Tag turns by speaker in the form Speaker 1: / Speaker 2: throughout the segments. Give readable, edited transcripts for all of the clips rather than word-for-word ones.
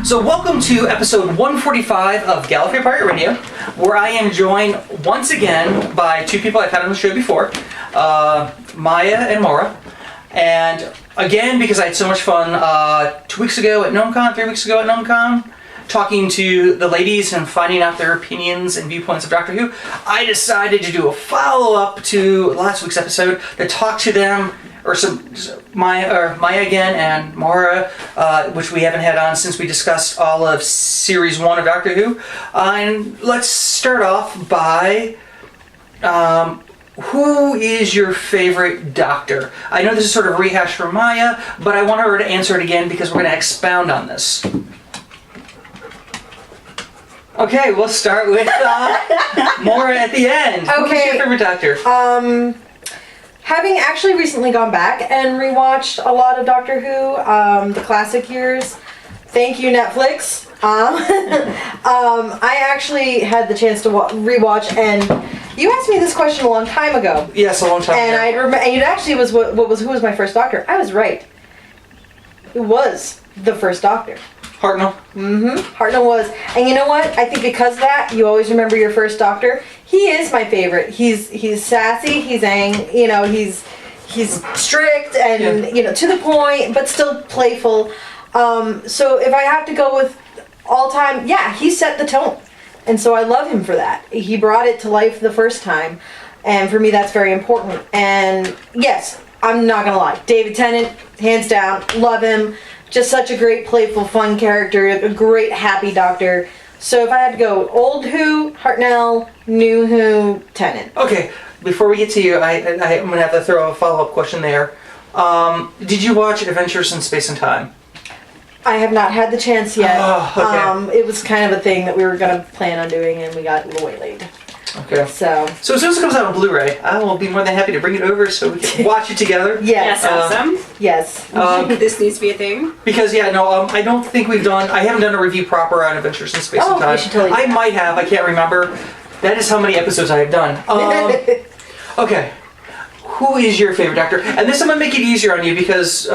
Speaker 1: So welcome to episode 145 of Gallifrey Pirate Radio, where I am joined once again by two people I've had on the show before, Maya and Maura. And again, because I had so much fun 2 weeks ago at GnomeCon, 3 weeks ago at GnomeCon, talking to the ladies and finding out their opinions and viewpoints of Doctor Who, I decided to do a follow-up to last week's episode to talk to them, or Maya again and Maura, which we haven't had on since we discussed all of Series 1 of Doctor Who. And let's start off by, who is your favorite Doctor? I know this is sort of a rehash for Maya, but I want her to answer it again because we're going to expound on this. Okay, we'll start with Maura at the end.
Speaker 2: Okay.
Speaker 1: Who's your favorite Doctor?
Speaker 2: Having actually recently gone back and rewatched a lot of Doctor Who, the classic years, thank you Netflix. I actually had the chance to rewatch, and you asked me this question a long time ago.
Speaker 1: Yes, a long time
Speaker 2: and
Speaker 1: ago.
Speaker 2: I remember, and it actually was who was my first Doctor. I was right. It was the first Doctor.
Speaker 1: Hartnell?
Speaker 2: Mm-hmm. Hartnell was. And you know what? I think because of that, you always remember your first Doctor. He is my favorite. He's sassy, he's he's strict and to the point, but still playful. So if I have to go with all time, yeah, he set the tone. And so I love him for that. He brought it to life the first time. And for me that's very important. And yes, I'm not gonna lie. David Tennant, hands down, love him. Just such a great, playful, fun character, a great, happy Doctor. So if I had to go old Who, Hartnell, new Who, Tennant.
Speaker 1: Okay, before we get to you, I'm going to have to throw a follow-up question there. Did you watch Adventures in Space and Time?
Speaker 2: I have not had the chance yet.
Speaker 1: Oh, okay.
Speaker 2: It was kind of a thing that we were going to plan on doing, and we got a little waylaid.
Speaker 1: Okay.
Speaker 2: So
Speaker 1: as soon as it comes out on Blu-ray, I will be more than happy to bring it over so we can watch it together.
Speaker 2: yes.
Speaker 3: Awesome.
Speaker 2: Yes.
Speaker 3: This needs to be a thing.
Speaker 1: Because I don't think I haven't done a review proper on Adventures in Space and Time.
Speaker 2: You should totally do
Speaker 1: I
Speaker 2: that.
Speaker 1: might have, I can't remember. That is how many episodes I have done. Okay. Who is your favorite Doctor? And this I'm going to make it easier on you because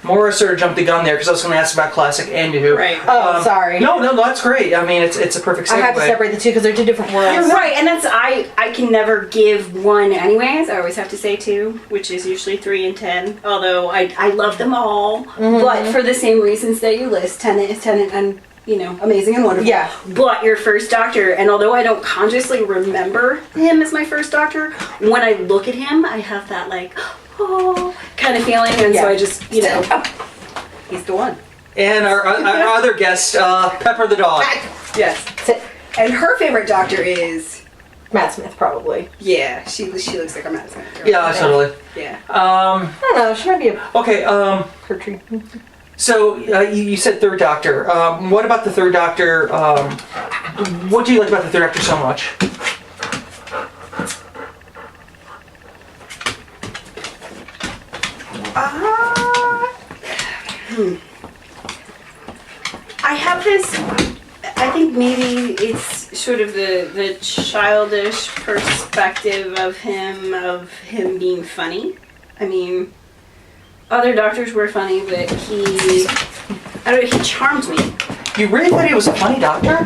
Speaker 1: Maura sort of jumped the gun there because I was going to ask about classic and new Who.
Speaker 3: Right.
Speaker 2: Oh, sorry.
Speaker 1: No, that's great. I mean, it's a perfect segue.
Speaker 2: I have to separate the two because they're two different worlds.
Speaker 3: You're right, and that's I can never give one anyways. I always have to say two, which is usually 3 and 10. Although I love them all, but for the same reasons that you list, Tennant is Tennant and amazing and wonderful.
Speaker 2: Yeah.
Speaker 3: But your first Doctor, and although I don't consciously remember him as my first Doctor, when I look at him, I have that kind of feeling, and so I just he's the one.
Speaker 1: And our other guest, Pepper the dog.
Speaker 3: Yes. And her favorite Doctor is
Speaker 2: Matt Smith, probably.
Speaker 3: Yeah, she looks like a Matt Smith girl.
Speaker 1: Yeah, totally.
Speaker 3: Yeah.
Speaker 2: I don't know. She might be a
Speaker 1: Okay.
Speaker 2: Gertrude.
Speaker 1: So you said third Doctor. What about the third Doctor? What do you like about the third Doctor so much?
Speaker 3: I have this. I think maybe it's sort of the childish perspective of him being funny. I mean, other Doctors were funny, but he charmed me.
Speaker 1: You really thought he was a funny Doctor?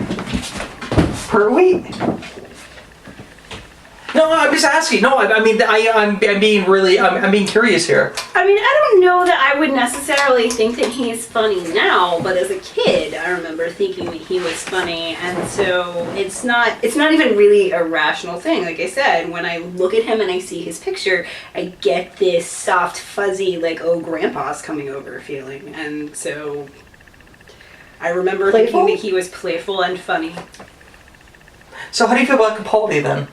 Speaker 1: Pertwee? No, I'm just asking. No, I'm being curious here.
Speaker 3: I mean, I don't know that I would necessarily think that he's funny now, but as a kid, I remember thinking that he was funny, and so it's not even really a rational thing. Like I said, when I look at him and I see his picture, I get this soft, fuzzy, grandpa's coming over feeling, and so I remember thinking that he was playful and funny.
Speaker 1: So how do you feel about Capaldi then?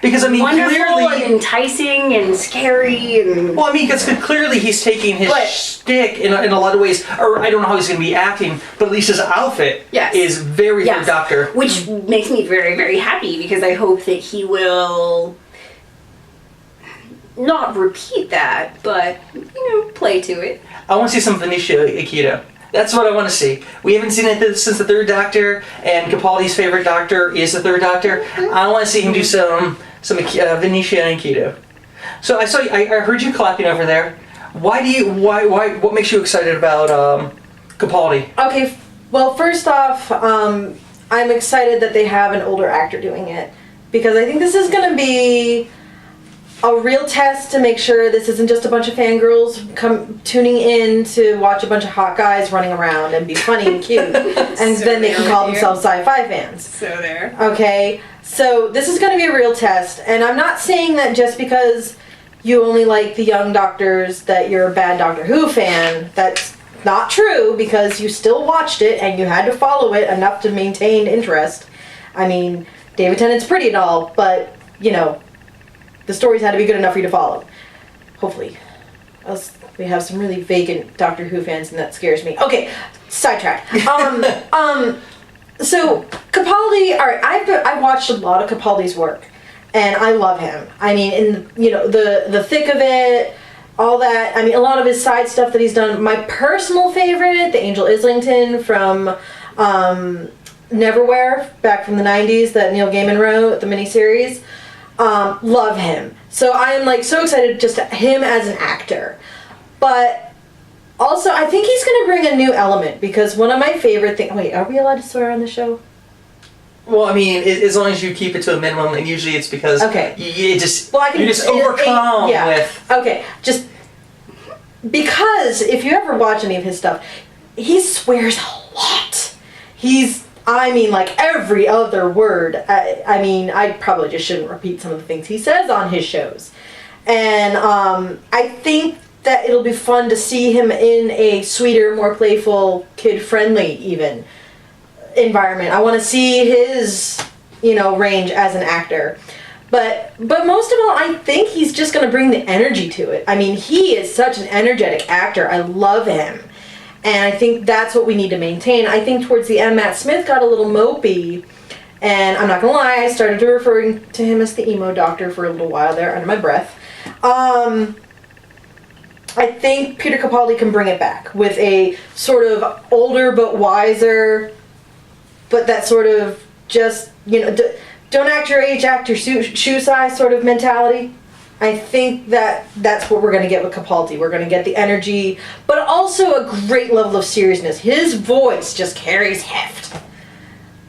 Speaker 1: Because
Speaker 3: wonderful
Speaker 1: clearly,
Speaker 3: and enticing and scary and.
Speaker 1: Well, because clearly he's taking his shtick in a lot of ways. Or I don't know how he's going to be acting, but at least his outfit is very third Doctor,
Speaker 3: which makes me very, very happy because I hope that he will not repeat that, but play to it.
Speaker 1: I want to see some Venetia Aikido. That's what I want to see. We haven't seen it since the third Doctor, and Capaldi's favorite Doctor is the third Doctor. I want to see him do some Venetia Aikido. So I heard you clapping over there. What makes you excited about Capaldi?
Speaker 2: Okay, well, first off, I'm excited that they have an older actor doing it, because I think this is going to be a real test to make sure this isn't just a bunch of fangirls tuning in to watch a bunch of hot guys running around and be funny and cute, and
Speaker 3: So
Speaker 2: then they can call
Speaker 3: here.
Speaker 2: themselves sci-fi fans.
Speaker 3: So there.
Speaker 2: Okay, so this is going to be a real test, and I'm not saying that just because you only like the young doctors that you're a bad Doctor Who fan. That's not true, because you still watched it and you had to follow it enough to maintain interest. I mean, David Tennant's pretty and all, but, you know, the stories had to be good enough for you to follow. Hopefully. Else we have some really vacant Doctor Who fans, and that scares me. Okay, sidetrack. So Capaldi, all right, I've watched a lot of Capaldi's work, and I love him. I mean, in the thick of it, all that. I mean, a lot of his side stuff that he's done. My personal favorite, the Angel Islington from Neverwhere, back from the 90s, that Neil Gaiman wrote, the miniseries. Love him. So I am like so excited just him as an actor. But also, I think he's going to bring a new element, because one of my favorite things... Wait, are we allowed to swear on the show?
Speaker 1: Well, I mean, as long as you keep it to a minimum, and usually it's because you just overcome with...
Speaker 2: Okay, just... Because if you ever watch any of his stuff, he swears a lot. I mean, like, every other word. I mean, I probably just shouldn't repeat some of the things he says on his shows. And I think that it'll be fun to see him in a sweeter, more playful, kid-friendly, even, environment. I want to see his, range as an actor. But most of all, I think he's just going to bring the energy to it. I mean, he is such an energetic actor. I love him. And I think that's what we need to maintain. I think towards the end, Matt Smith got a little mopey. And I'm not going to lie, I started to referring to him as the emo doctor for a little while there, under my breath. I think Peter Capaldi can bring it back with a sort of older but wiser, but that sort of just, don't act your age, act your shoe size sort of mentality. I think that's what we're going to get with Capaldi. We're going to get the energy, but also a great level of seriousness. His voice just carries heft.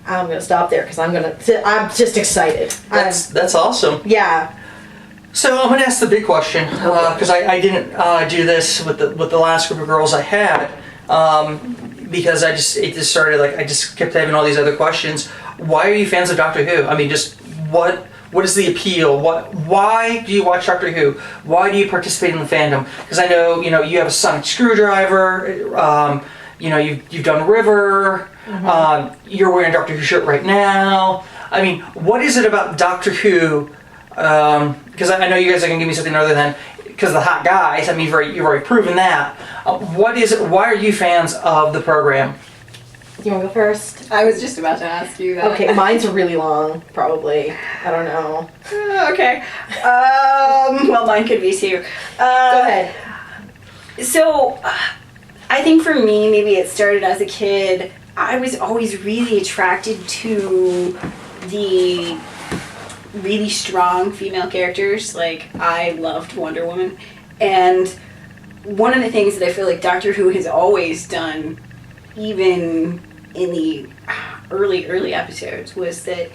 Speaker 2: I'm going to stop there because I'm just excited.
Speaker 1: That's awesome.
Speaker 2: Yeah.
Speaker 1: So I'm going to ask the big question, because I didn't do this with the last group of girls I had, because I just kept having all these other questions. Why are you fans of Doctor Who? I mean, just what is the appeal? Why do you watch Doctor Who? Why do you participate in the fandom? Because I know you have a sonic screwdriver. You've done River. Mm-hmm. You're wearing a Doctor Who shirt right now. I mean, what is it about Doctor Who? Because I know you guys are going to give me something other than because the hot guys. I mean, you've already proven that. What is it? Why are you fans of the program?
Speaker 2: You want to go first?
Speaker 3: I was just about to ask you that.
Speaker 2: Okay, mine's really long, probably. I don't know.
Speaker 3: Okay. Well, mine could be too.
Speaker 2: Go ahead.
Speaker 3: So, I think for me, maybe it started as a kid. I was always really attracted to the really strong female characters. Like, I loved Wonder Woman. And one of the things that I feel like Doctor Who has always done, even in the early episodes, was that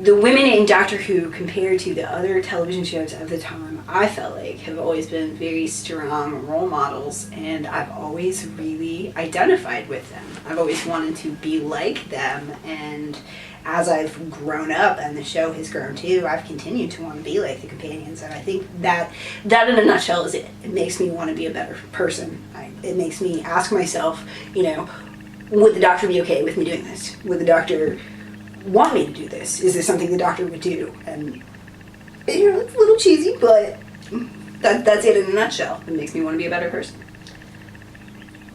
Speaker 3: the women in Doctor Who, compared to the other television shows of the time, I felt like have always been very strong role models, and I've always really identified with them. I've always wanted to be like them, and as I've grown up and the show has grown too, I've continued to want to be like the companions, and I think that in a nutshell is it. It makes me want to be a better person. It makes me ask myself, would the doctor be okay with me doing this? Would the doctor want me to do this? Is this something the doctor would do? And it's a little cheesy, but that's it in a nutshell. It makes me want to be a better person.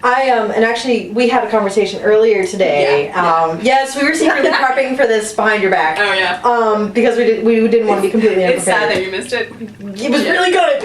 Speaker 2: And actually, we had a conversation earlier today.
Speaker 3: Yeah.
Speaker 2: Yes, we were secretly prepping for this behind your back.
Speaker 3: Oh yeah.
Speaker 2: Because we didn't want to be completely unprepared.
Speaker 3: It's sad that you missed it.
Speaker 2: It was really good.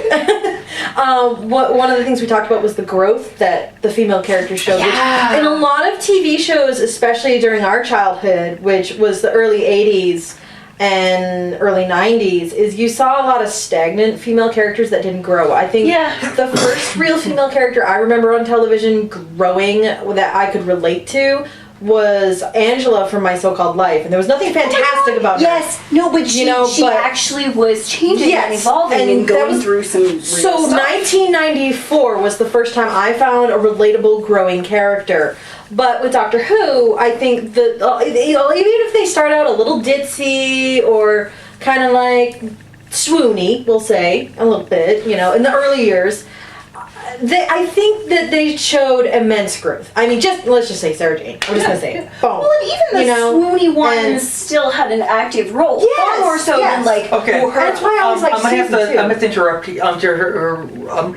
Speaker 2: One of the things we talked about was the growth that the female characters showed.
Speaker 3: Yeah.
Speaker 2: Which, in a lot of TV shows, especially during our childhood, which was the early 80s, and early 90s is you saw a lot of stagnant female characters that didn't grow. I think the first real female character I remember on television growing that I could relate to was Angela from My So-Called Life, and there was nothing fantastic about her.
Speaker 3: Yes, no, but she actually was changing and evolving and going through some real
Speaker 2: So
Speaker 3: stuff.
Speaker 2: 1994 was the first time I found a relatable growing character. But with Doctor Who, I think that even if they start out a little ditzy or kind of like swoony, we'll say a little bit, in the early years. I think that they showed immense growth. I mean, let's just say Sarah Jane. I'm just gonna say it. Boom.
Speaker 3: Well, and even the swoony ones still had an active role, far more so than like.
Speaker 1: Okay,
Speaker 2: that's why I was like,
Speaker 1: I'm gonna have to interrupt you.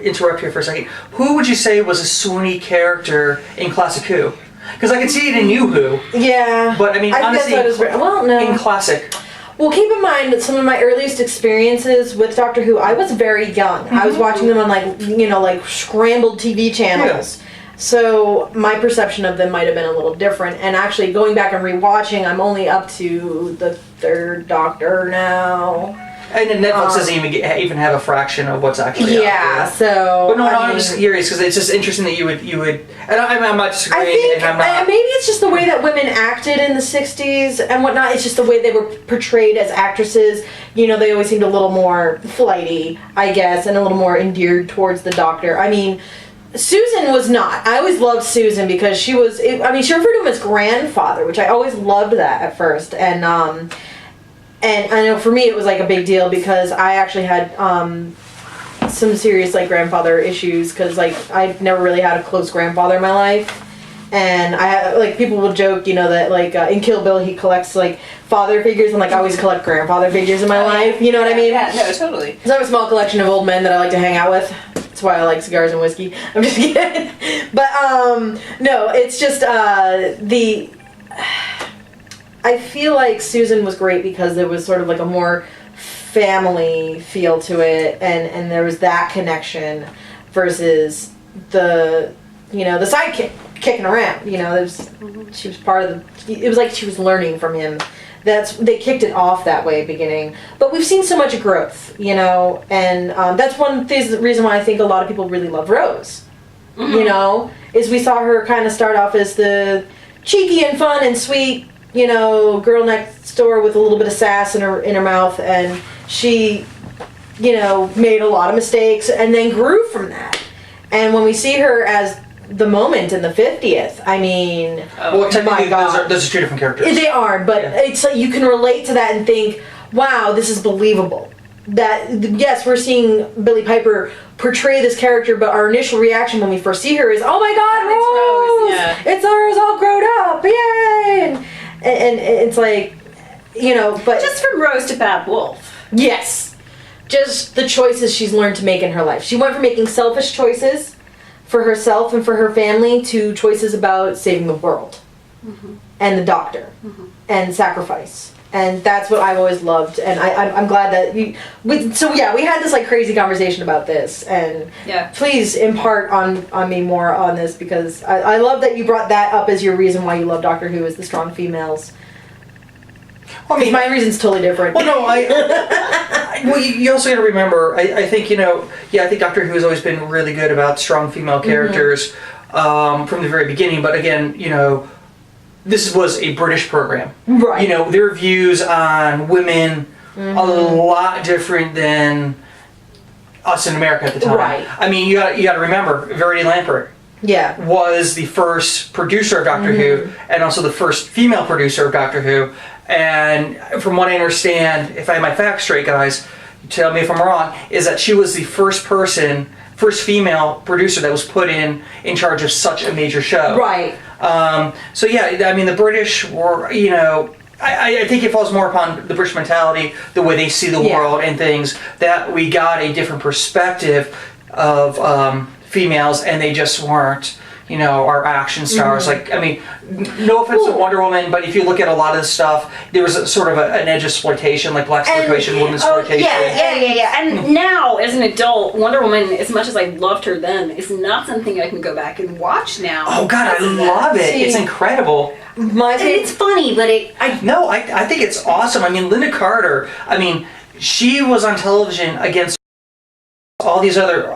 Speaker 1: Interrupt here for a second. Who would you say was a swoony character in Classic Who? Because I can see it in New Who.
Speaker 2: Yeah.
Speaker 1: But I mean, honestly, in Classic.
Speaker 2: Well, keep in mind that some of my earliest experiences with Doctor Who, I was very young. I was watching them on like scrambled TV channels. Yeah. So my perception of them might have been a little different. And actually, going back and rewatching, I'm only up to the third Doctor now.
Speaker 1: And then Netflix doesn't even have a fraction of what's actually out there.
Speaker 2: So.
Speaker 1: But I'm just curious because it's just interesting that you would. And I'm not disagreeing.
Speaker 2: I think
Speaker 1: and I'm not.
Speaker 2: Maybe it's just the way that women acted in the '60s and whatnot. It's just the way they were portrayed as actresses. They always seemed a little more flighty, I guess, and a little more endeared towards the Doctor. I mean, Susan was not. I always loved Susan because she was. She referred to him as grandfather, which I always loved that at first, and I know for me it was like a big deal because I actually had some serious like grandfather issues because like I never really had a close grandfather in my life, and I had like people will joke that like in Kill Bill he collects like father figures and like I always collect grandfather figures in my life. You know what I mean?
Speaker 3: Yeah, no, totally.
Speaker 2: So I have a small collection of old men that I like to hang out with. That's why I like cigars and whiskey. I'm just kidding. But no, it's just I feel like Susan was great because there was sort of like a more family feel to it, and there was that connection versus the the sidekick kicking around. She was part of the. It was like she was learning from him. They kicked it off that way beginning, but we've seen so much growth, and that's one reason why I think a lot of people really love Rose. Is we saw her kind of start off as the cheeky and fun and sweet. Girl next door with a little bit of sass in her mouth, and she, made a lot of mistakes and then grew from that. And when we see her as the moment in the 50th, I mean,
Speaker 1: technically, those are two different characters.
Speaker 2: They are, but it's like you can relate to that and think, wow, this is believable. That, yes, we're seeing Billie Piper portray this character, but our initial reaction when we first see her is, oh my God, Rose! It's Rose all grown up, yay! And it's like, but...
Speaker 3: Just from Rose to Bad Wolf.
Speaker 2: Yes. Just the choices she's learned to make in her life. She went from making selfish choices for herself and for her family to choices about saving the world. And the Doctor. And sacrifice. And that's what I've always loved. And I'm glad that we had this like crazy conversation about this. And please impart on me more on this because I love that you brought that up as your reason why you love Doctor Who is the strong females. Well, I mean, my reason's totally different.
Speaker 1: Well, no, you also got to remember, I think, I think Doctor Who has always been really good about strong female characters from the very beginning. But again, this was a British program.
Speaker 2: Right.
Speaker 1: Their views on women a lot different than us in America at the time.
Speaker 2: Right.
Speaker 1: I mean, you got to remember, Verity Lampert was the first producer of Doctor Who and also the first female producer of Doctor Who. And from what I understand, if I have my facts straight, guys, tell me if I'm wrong, is that she was the first female producer that was put in charge of such a major show.
Speaker 2: Right.
Speaker 1: So yeah, I mean the British were, I think it falls more upon the British mentality, the way they see the world and things, that we got a different perspective of females and they just weren't our action stars. Like, I mean, no offense to Wonder Woman, but if you look at a lot of the stuff, there was sort of an edge exploitation, like black exploitation, women's exploitation.
Speaker 3: Yeah. And now, as an adult, Wonder Woman, as much as I loved her then, is not something I can go back and watch now.
Speaker 1: Oh God, I love it. It's incredible.
Speaker 3: It's funny, but
Speaker 1: I think it's awesome. I mean, Linda Carter, she was on television against all these other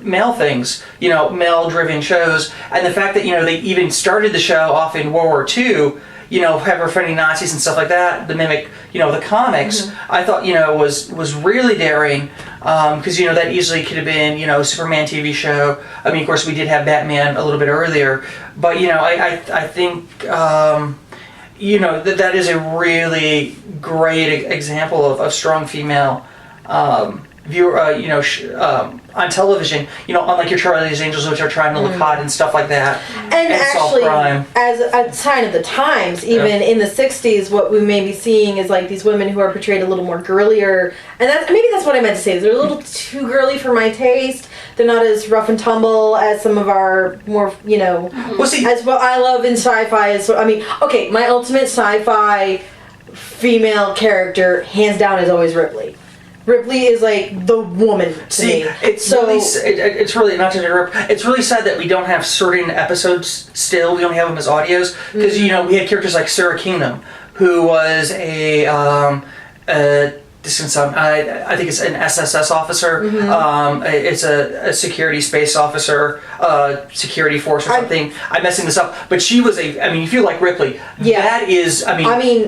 Speaker 1: male things, male-driven shows, and the fact that they even started the show off in World War II, have her fighting Nazis and stuff like that to mimic the comics. I thought was really daring, because that easily could have been a Superman TV show. I mean, of course, we did have Batman a little bit earlier, but I think that is a really great example of strong female viewer, on television, unlike your Charlie's Angels, which are trying to look hot and stuff like that.
Speaker 2: And actually, as a sign of the times, even in the 60s, what we may be seeing is like these women who are portrayed a little more girlier. And maybe that's what I meant to say. They're a little too girly for my taste. They're not as rough and tumble as some of our more, as what I love in sci-fi. Okay, my ultimate sci-fi female character, hands down, is always Ripley. Ripley is like the woman to me.
Speaker 1: It's really not to interrupt. It's really sad that we don't have certain episodes still. We only have them as audios because we had characters like Sarah Kingdom, who was I think it's an SSS officer. It's a security space officer, security force or something. I'm messing this up, but she was if you like Ripley, that is.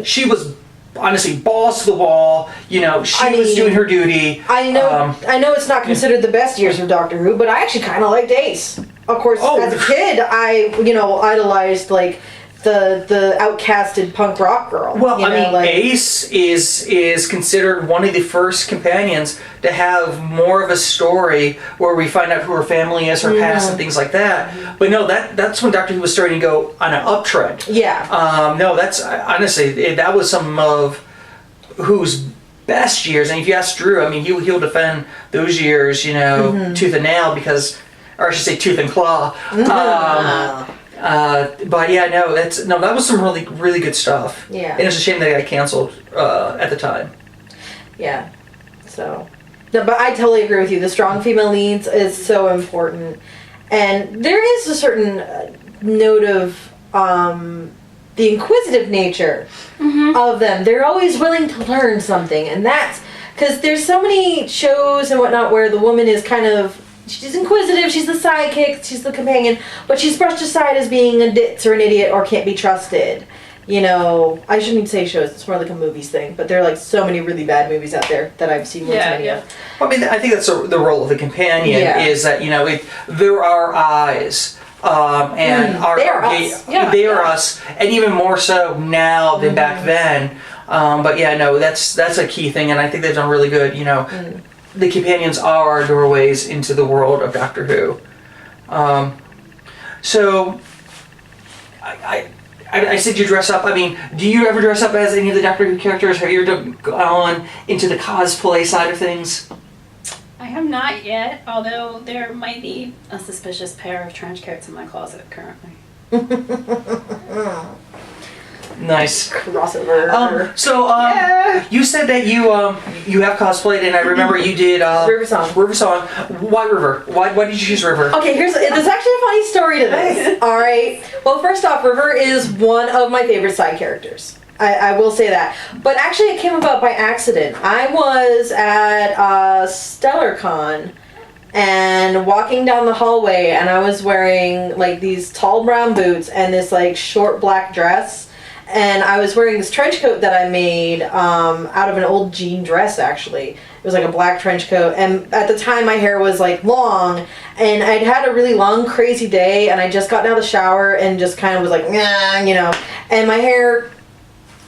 Speaker 1: She was. Honestly, balls to the wall. She was doing her duty.
Speaker 2: I know it's not considered the best years of Doctor Who, but I actually kind of liked Ace. Of course, as a kid, I idolized like the outcasted punk rock girl.
Speaker 1: Well, Ace is considered one of the first companions to have more of a story where we find out who her family is, her past, and things like that. But no, that's when Doctor Who was starting to go on an uptrend.
Speaker 2: Yeah.
Speaker 1: No, that's honestly that was some of Who's best years. And if you ask Drew, he'll defend those years, tooth and nail, or I should say tooth and claw. But yeah, that was some really, really good stuff.
Speaker 2: Yeah.
Speaker 1: And it's a shame that it got canceled at the time.
Speaker 2: Yeah. So, but I totally agree with you. The strong female leads is so important, and there is a certain note of the inquisitive nature of them. They're always willing to learn something, and that's because there's so many shows and whatnot where the woman is kind of. She's inquisitive, she's the sidekick, she's the companion, but she's brushed aside as being a ditz or an idiot or can't be trusted. I shouldn't even say shows, it's more like a movies thing, but there are like so many really bad movies out there that I've seen way too many of.
Speaker 1: Well, I think that's the role of the companion, is that, there are eyes. And
Speaker 2: they are us.
Speaker 1: They are us, and even more so now than back then. But yeah, no, that's a key thing, and I think they've done really good, The companions are our doorways into the world of Doctor Who. So, I said you dress up. Do you ever dress up as any of the Doctor Who characters? Have you ever gone into the cosplay side of things?
Speaker 3: I have not yet, although there might be a suspicious pair of trench coats in my closet currently.
Speaker 1: Nice
Speaker 2: crossover.
Speaker 1: You said that you have cosplayed, and I remember you did
Speaker 2: River Song.
Speaker 1: River Song. Why River? Why did you choose River?
Speaker 2: Okay, there's actually a funny story to this. All right. Well, first off, River is one of my favorite side characters. I will say that. But actually, it came about by accident. I was at StellarCon and walking down the hallway, and I was wearing like these tall brown boots and this like short black dress. And I was wearing this trench coat that I made out of an old jean dress, actually. It was like a black trench coat. And at the time, my hair was like long. And I'd had a really long, crazy day. And I just got out of the shower and just kind of was like, nah, And my hair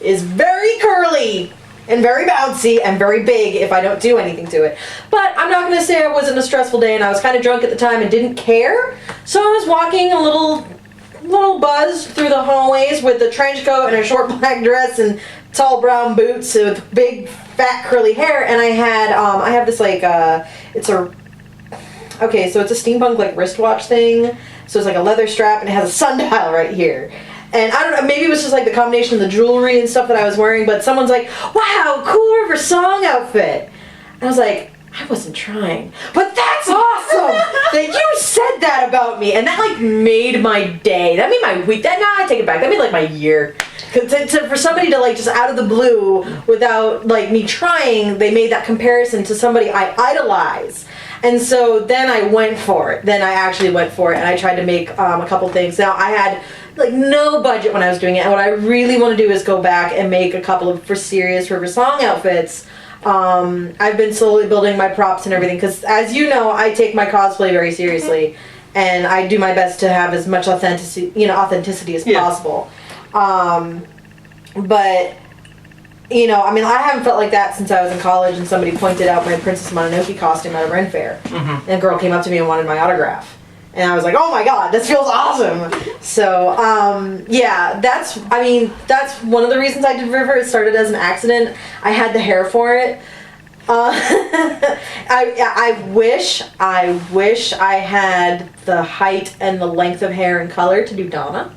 Speaker 2: is very curly and very bouncy and very big if I don't do anything to it. But I'm not going to say it wasn't a stressful day. And I was kind of drunk at the time and didn't care. So I was walking a little buzz through the hallways with a trench coat and a short black dress and tall brown boots with big fat curly hair, and I have this like so it's a steampunk like wristwatch thing. So it's like a leather strap, and it has a sundial right here. And I don't know, maybe it was just like the combination of the jewelry and stuff that I was wearing, but someone's like, wow, cool River Song outfit. And I was like, I wasn't trying. But that's awesome that you said that about me. And that like made my day. That made my week. I take it back. That made like my year. For somebody to like just out of the blue without like me trying, they made that comparison to somebody I idolize. And so then I went for it. Then I actually went for it and I tried to make a couple things. Now I had like no budget when I was doing it. And what I really want to do is go back and make a couple of for serious River Song outfits. I've been slowly building my props and everything because, as you know, I take my cosplay very seriously, and I do my best to have as much authenticity as possible. But you know, I mean, I haven't felt like that since I was in college, and somebody pointed out my Princess Mononoke costume at a Ren Fair, and a girl came up to me and wanted my autograph. And I was like, oh my god, this feels awesome. So, yeah, that's one of the reasons I did River. It started as an accident. I had the hair for it. I wish I had the height and the length of hair and color to do Donna,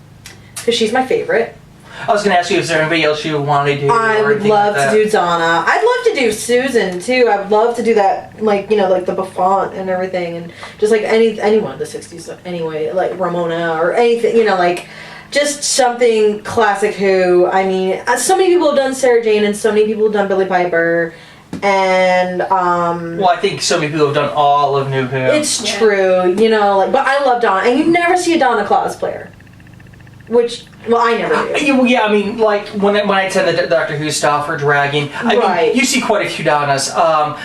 Speaker 2: because she's my favorite.
Speaker 1: I was going to ask you, is there anybody else you want to do?
Speaker 2: I would love to do Donna. I'd love to do Susan too. I would love to do that, like, you know, like the Buffon and everything, and just like anyone of the 60s anyway, like Ramona or anything, you know, like just something classic Who. I mean, so many people have done Sarah Jane and so many people have done Billie Piper. And
Speaker 1: well, I think so many people have done all of New Who.
Speaker 2: It's true, you know, like, but I love Donna, and you never see a Donna cosplayer. Which, well, I never do.
Speaker 1: Yeah, I mean, like, when I attend the Doctor Who style for dragging, I mean, you see quite a few Donnas.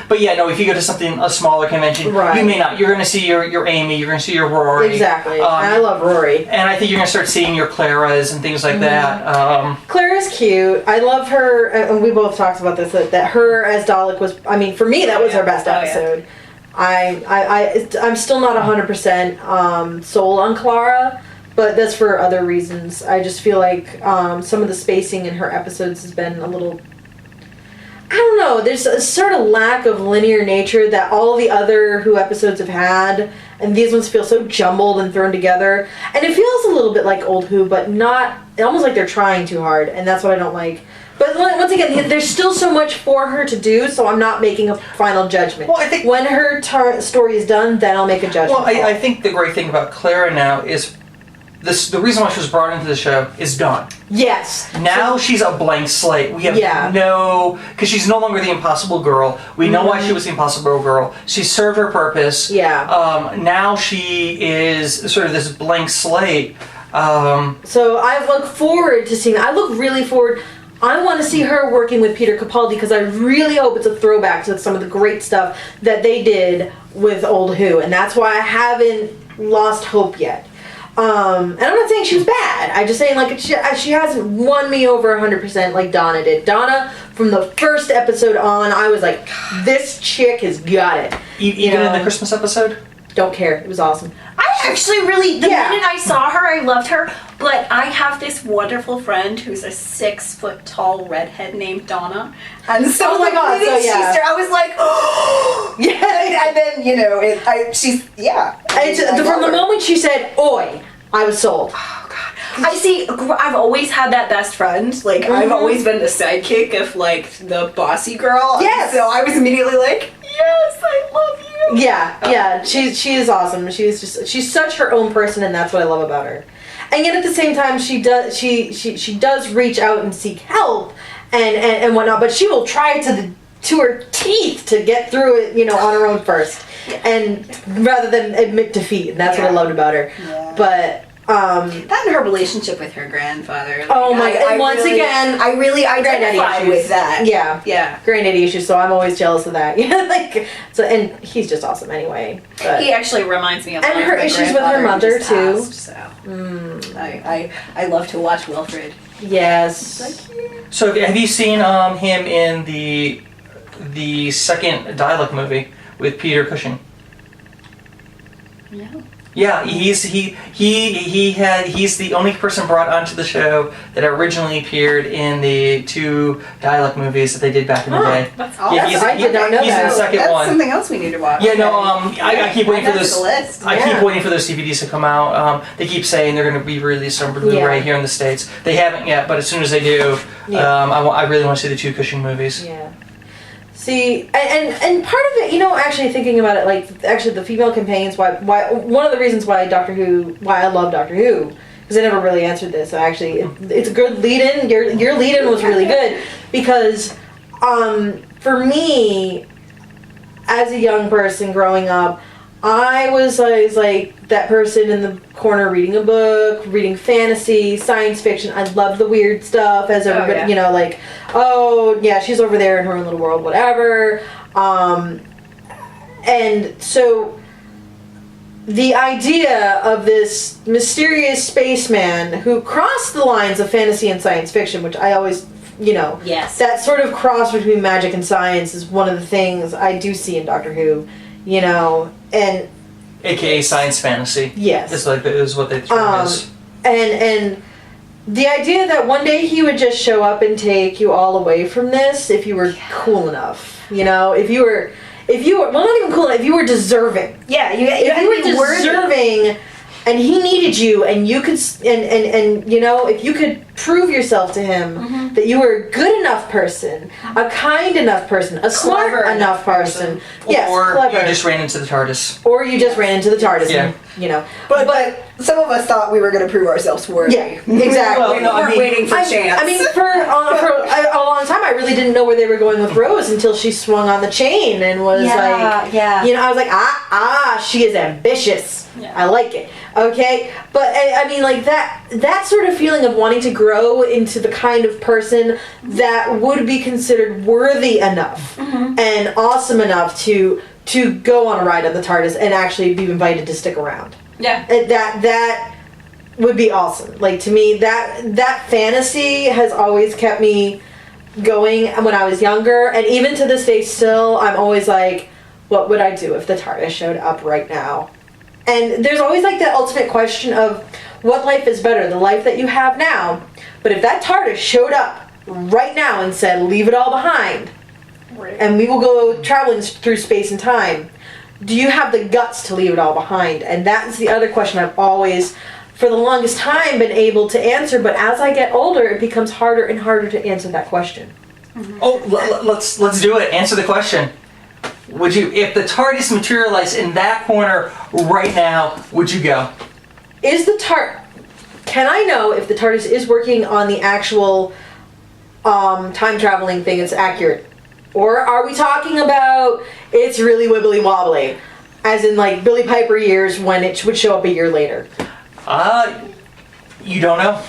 Speaker 1: But yeah, no, if you go to a smaller convention, you may not. You're going to see your Amy, you're going to see your Rory.
Speaker 2: Exactly. And I love Rory.
Speaker 1: And I think you're going to start seeing your Claras and things like that.
Speaker 2: Clara's cute. I love her, and we both talked about this, that her as Dalek was, I mean, for me, that was her best episode. I'm still not 100% sold on Clara. But that's for other reasons. I just feel like some of the spacing in her episodes has been a little... I don't know. There's a sort of lack of linear nature that all the other Who episodes have had. And these ones feel so jumbled and thrown together. And it feels a little bit like old Who, but not... almost like they're trying too hard. And that's what I don't like. But once again, there's still so much for her to do, so I'm not making a final judgment. Well, I think when her story is done, then I'll make a judgment.
Speaker 1: Well, I think the great thing about Clara now is... the reason why she was brought into the show is done.
Speaker 2: Yes.
Speaker 1: Now she's a blank slate. We have because she's no longer the impossible girl. We know why she was the impossible girl. She served her purpose.
Speaker 2: Yeah.
Speaker 1: Now she is sort of this blank slate.
Speaker 2: So I look forward to seeing. I look really forward. I want to see her working with Peter Capaldi because I really hope it's a throwback to some of the great stuff that they did with Old Who, and that's why I haven't lost hope yet. And I'm not saying she was bad. I'm just saying, like, she hasn't won me over 100% like Donna did. Donna, from the first episode on, I was like, this chick has got it.
Speaker 1: Even in the Christmas episode?
Speaker 2: Don't care. It was awesome.
Speaker 3: I actually really, the minute I saw her, I loved her. But I have this wonderful friend who's a 6-foot tall redhead named Donna. And so
Speaker 2: oh my god, so yeah.
Speaker 3: I was like, oh!
Speaker 2: Yeah.
Speaker 3: And then, you know, she's, yeah.
Speaker 2: From the moment she said, oi, I was sold.
Speaker 3: Oh god. I see, I've always had that best friend. Like, I've always been the sidekick of, like, the bossy girl.
Speaker 2: Yes!
Speaker 3: So I was immediately like, yes, I love you.
Speaker 2: Yeah, she is awesome. She's such her own person, and that's what I love about her. And yet at the same time, she does reach out and seek help and whatnot, but she will try to her teeth to get through it, you know, on her own first, and rather than admit defeat. And that's what I loved about her. Yeah. But
Speaker 3: that and her relationship with her grandfather. Like,
Speaker 2: oh my! And once again,
Speaker 3: I really identify with that.
Speaker 2: Yeah. Granddaddy issues. So I'm always jealous of that. Yeah, like so, and he's just awesome anyway. But.
Speaker 3: He actually reminds me of
Speaker 2: and her issues with her mother too.
Speaker 3: Passed, so I love to watch Wilfred.
Speaker 2: Yes.
Speaker 1: So have you seen him in the second Dalek movie with Peter Cushing?
Speaker 3: No.
Speaker 1: Yeah, he's the only person brought onto the show that originally appeared in the 2 dialect movies that they did back in the day.
Speaker 3: That's awesome.
Speaker 1: Yeah,
Speaker 2: I did not know
Speaker 1: he's in the
Speaker 2: that.
Speaker 1: second
Speaker 3: That's
Speaker 1: one.
Speaker 3: something else we need to watch.
Speaker 1: Yeah, no, I keep waiting for
Speaker 3: Add that to
Speaker 1: those.
Speaker 3: the list.
Speaker 1: I
Speaker 2: Yeah.
Speaker 1: keep waiting for those DVDs to come out. They keep saying they're going to be released on Blu-ray
Speaker 2: Yeah.
Speaker 1: here in the States. They haven't yet, but as soon as they do,
Speaker 2: Yeah.
Speaker 1: I really want to see the 2 Cushing movies.
Speaker 2: Yeah. See, and part of it, actually thinking about it, like, actually the female companions, why one of the reasons why I love Doctor Who, because I never really answered this, so actually, it's a good lead-in, your lead-in was really good, because, for me, as a young person growing up, I was always like that person in the corner reading a book, reading fantasy, science fiction. I love the weird stuff, as everybody,
Speaker 3: yeah.
Speaker 2: like, oh yeah, she's over there in her own little world, whatever. And so the idea of this mysterious spaceman who crossed the lines of fantasy and science fiction, which I always,
Speaker 3: Yes.
Speaker 2: that sort of cross between magic and science is one of the things I do see in Doctor Who, and
Speaker 1: AKA science fantasy.
Speaker 2: yes.
Speaker 1: Is what they term is.
Speaker 2: And the idea that one day he would just show up and take you all away from this if you were cool enough, if you were well, not even cool enough, if you were deserving.
Speaker 3: Yeah, you
Speaker 2: If
Speaker 3: had
Speaker 2: you were
Speaker 3: to be worthy.
Speaker 2: deserving and he needed you and you could if you could prove yourself to him that you were a good enough person, a kind enough person, a smart
Speaker 3: Clever
Speaker 2: enough person. Yes,
Speaker 1: or
Speaker 2: clever.
Speaker 1: you just ran into the TARDIS.
Speaker 2: Or you just ran into the TARDIS.
Speaker 1: Yeah.
Speaker 2: And,
Speaker 4: But some of us thought we were going to prove ourselves worthy.
Speaker 2: yeah, exactly.
Speaker 1: Well, no, I
Speaker 4: We're
Speaker 1: mean-
Speaker 4: waiting for chance.
Speaker 2: I mean, for a long time, I really didn't know where they were going with Rose until she swung on the chain and was like,
Speaker 4: yeah.
Speaker 2: I was like, she is ambitious.
Speaker 3: Yeah.
Speaker 2: I like it. Okay, but I mean, like that sort of feeling of wanting to grow into the kind of person that would be considered worthy enough and awesome enough to go on a ride on the TARDIS and actually be invited to stick around.
Speaker 3: Yeah.
Speaker 2: That would be awesome. Like, to me, that fantasy has always kept me going when I was younger, and even to this day still, I'm always like, what would I do if the TARDIS showed up right now? And there's always like that ultimate question of what life is better, the life that you have now. But if that TARDIS showed up right now and said, leave it all behind,
Speaker 3: Right.
Speaker 2: and we will go traveling through space and time, do you have the guts to leave it all behind? And that's the other question I've always, for the longest time, been able to answer. But as I get older, it becomes harder and harder to answer that question.
Speaker 1: Oh, let's do it. Answer the question. Would you, if the TARDIS materialized in that corner right now, would you go?
Speaker 2: Can I know if the TARDIS is working on the actual time traveling thing? It's accurate, or are we talking about it's really wibbly wobbly, as in like Billy Piper years when it would show up a year later?
Speaker 1: You don't know.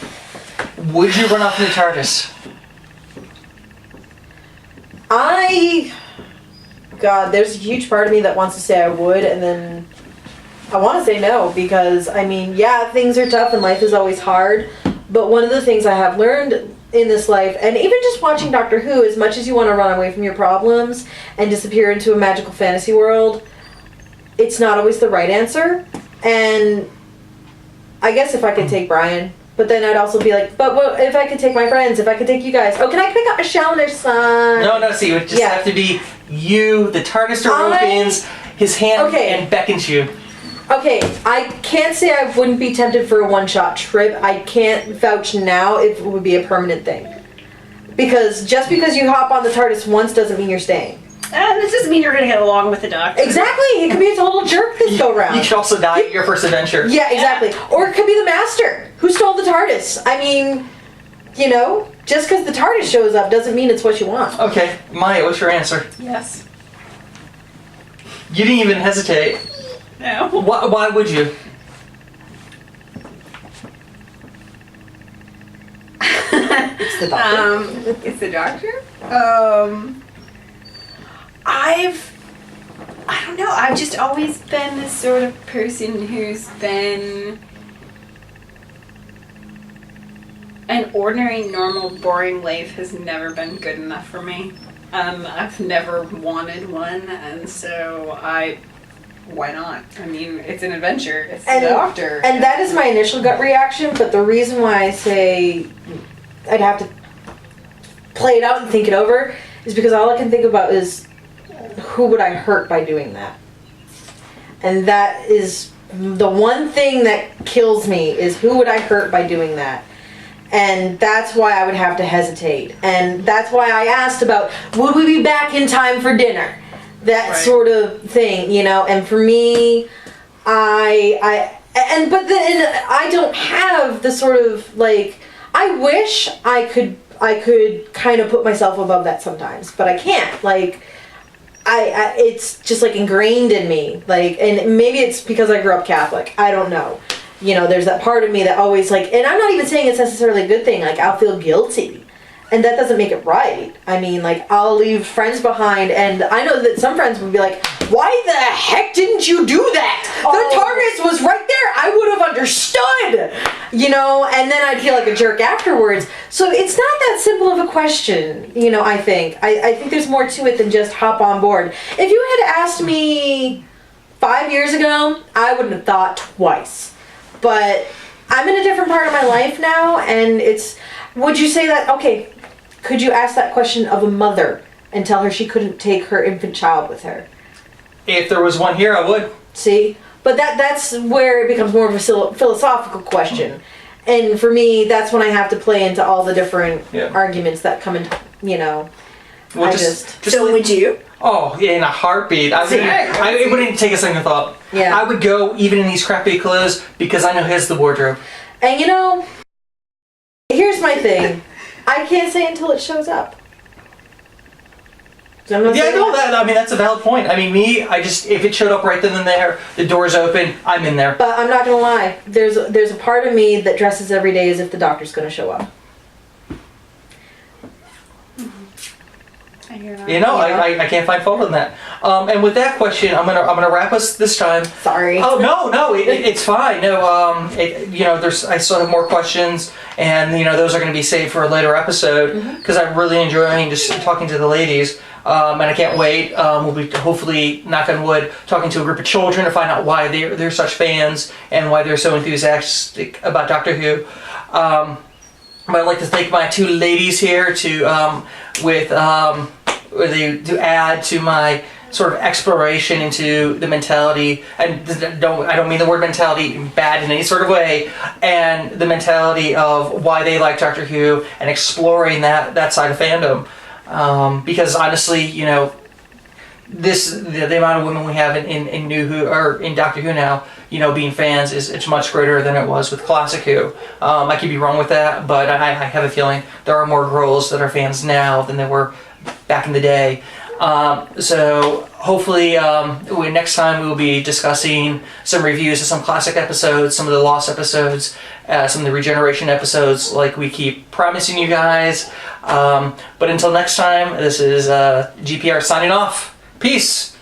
Speaker 1: Would you run off in the TARDIS?
Speaker 2: God, there's a huge part of me that wants to say I would, and then I want to say no, because, I mean, yeah, things are tough and life is always hard, but one of the things I have learned in this life, and even just watching Doctor Who, as much as you want to run away from your problems and disappear into a magical fantasy world, it's not always the right answer. And I guess if I could take Brian, but then I'd also be like, but what if I could take my friends, if I could take you guys? Oh, can I pick up Michelle and their son?
Speaker 1: No, see, it would just
Speaker 2: Yeah.
Speaker 1: have to be you, the TARDIS door opens, his hand
Speaker 2: Okay.
Speaker 1: and beckons you.
Speaker 2: Okay, I can't say I wouldn't be tempted for a one-shot trip. I can't vouch now if it would be a permanent thing. Because just because you hop on the TARDIS once doesn't mean you're staying.
Speaker 3: This doesn't mean you're going to get along with the Doctor.
Speaker 2: Exactly! It could be a total jerk this go round.
Speaker 1: You could also die at your first adventure.
Speaker 2: Yeah, exactly. Or it could be the Master who stole the TARDIS. I mean, just because the TARDIS shows up doesn't mean it's what you want.
Speaker 1: Okay, Maya, what's your answer?
Speaker 3: Yes.
Speaker 1: You didn't even hesitate.
Speaker 3: No.
Speaker 1: Why would you?
Speaker 2: It's the Doctor.
Speaker 3: It's the Doctor? I don't know, I've just always been this sort of person who's been an ordinary, normal, boring life has never been good enough for me. I've never wanted one, and so why not? I mean, it's an adventure. It's
Speaker 2: And-
Speaker 3: the Doctor.
Speaker 2: And that is my initial gut reaction, but the reason why I say I'd have to play it out and think it over is because all I can think about is who would I hurt by doing that? And that is the one thing that kills me is who would I hurt by doing that? And that's why I would have to hesitate. And that's why I asked about, would we be back in time for dinner? That
Speaker 3: Right.
Speaker 2: sort of thing, you know? And for me, but then I don't have the sort of, like, I wish I could kind of put myself above that sometimes, but I can't. Like, it's just like ingrained in me. Like, and maybe it's because I grew up Catholic. I don't know. You know, there's that part of me that always like, and I'm not even saying it's necessarily a good thing. Like, I'll feel guilty. And that doesn't make it right. I mean, like, I'll leave friends behind, and I know that some friends would be like, why the heck didn't you do that? The target was right there. I would have understood. You know, and then I'd feel like a jerk afterwards. So it's not that simple of a question, you know, I think. I think there's more to it than just hop on board. If you had asked me 5 years ago, I wouldn't have thought twice. But I'm in a different part of my life now, and would you say that, okay, could you ask that question of a mother and tell her she couldn't take her infant child with her?
Speaker 1: If there was one here, I would.
Speaker 2: See? But that's where it becomes more of a philosophical question. And for me, that's when I have to play into all the different arguments that come in, you know.
Speaker 1: Well,
Speaker 4: So would you?
Speaker 1: Oh, yeah, in a heartbeat. It wouldn't take a second thought.
Speaker 2: Yeah.
Speaker 1: I would go even in these crappy clothes because I know his the wardrobe.
Speaker 2: And you know, here's my thing. I can't say until it shows up. So I'm not
Speaker 1: Yeah,
Speaker 2: saying
Speaker 1: no, I mean, that's a valid point. I mean, if it showed up right then and there, the door's open, I'm in there.
Speaker 2: But I'm not gonna lie. There's a part of me that dresses every day as if the doctor's gonna show up.
Speaker 3: I hear that.
Speaker 1: You know,
Speaker 2: Yeah.
Speaker 1: I can't find fault in that. And with that question, I'm gonna wrap us this time.
Speaker 2: Sorry.
Speaker 1: Oh no, it's fine. No, you know, I still have more questions, and you know, those are going to be saved for a later episode because I'm really enjoying just talking to the ladies, and I can't wait. We'll be hopefully, knock on wood, talking to a group of children to find out why they're such fans and why they're so enthusiastic about Doctor Who. I'd like to thank my two ladies here to add to my sort of exploration into the mentality, and I don't mean the word mentality bad in any sort of way, and the mentality of why they like Doctor Who and exploring that side of fandom. Because honestly, you know, the amount of women we have in New Who or in Doctor Who now, you know, being fans it's much greater than it was with Classic Who. I could be wrong with that, but I have a feeling there are more girls that are fans now than there were back in the day. So hopefully next time we will be discussing some reviews of some classic episodes, some of the lost episodes, some of the regeneration episodes like we keep promising you guys. But until next time, this is GPR signing off. Peace!